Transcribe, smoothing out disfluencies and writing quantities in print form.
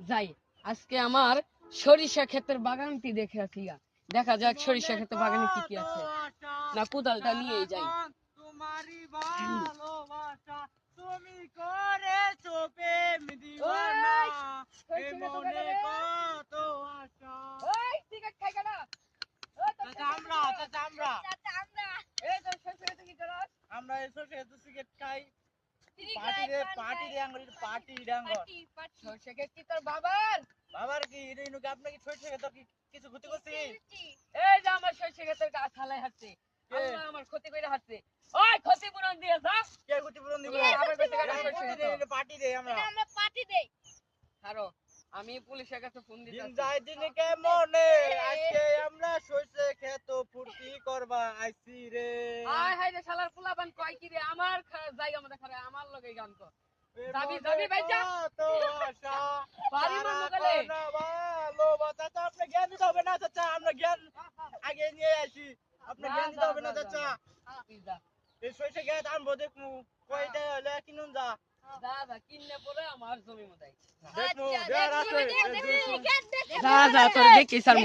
যাই আজকে আমার সরিষা ক্ষেতের বাগানটি দেখে আসি। দেখা যাক সরিষা ক্ষেতের বাগানে কি কি আছে। না কোদালটা নিয়েই যাই। তোমারই ভালোবাসা তুমি করেছো প্রেম দিওয়ানা এ মনে কত আশা। ওই সিগারেট খাই কেন? আমরা এই তো সরিষা ক্ষেতে কি করছ? আমরা এসো খেতে সিগারেট খাই পার্টি ডাঙ্গর সরিষা ক্ষেত কি তোর বাবার? বাবার কি ইনুকে আপনি কি ছোট থেকে তো কিছু ক্ষতি করছি? এই যে আমার সরিষা ক্ষেতের গাছ হালাই হাঁটছে, আল্লাহ আমার ক্ষতি করে হাঁটছে। ওই ক্ষতিপূরণ দিয়ে যা। কে ক্ষতিপূরণ দিব? আমার কাছে টাকা পয়সা পার্টি দেই আমরা হারো আমি পুলিশের কাছে ফোন দিন দিতেছি। যায় দিন কেমনে আজকে আমরা সইছে খেত ফুর্তি করবা আইছি রে। আয় হায় রে শালার পোলাপান কয় কি রে আমার জায়গা মধ্যে খারে আমার লগে গান কর। যাবি ভাইজা তো আশা বাড়ি বন্ধ করে ভালোবাসা তো আপনি জ্ঞান দিতে হবে না চাচা, আমরা জ্ঞান আগে নিয়ে আসি, আপনি জ্ঞান দিতে হবে না চাচা। এই সইছে খেত আনবো দেখমু কয়টা হলে কিনুন যা যা কিনলে পরে আমার জমি মধ্যে দেখমু দেয়ার আছে যা তোর দেখি স্যার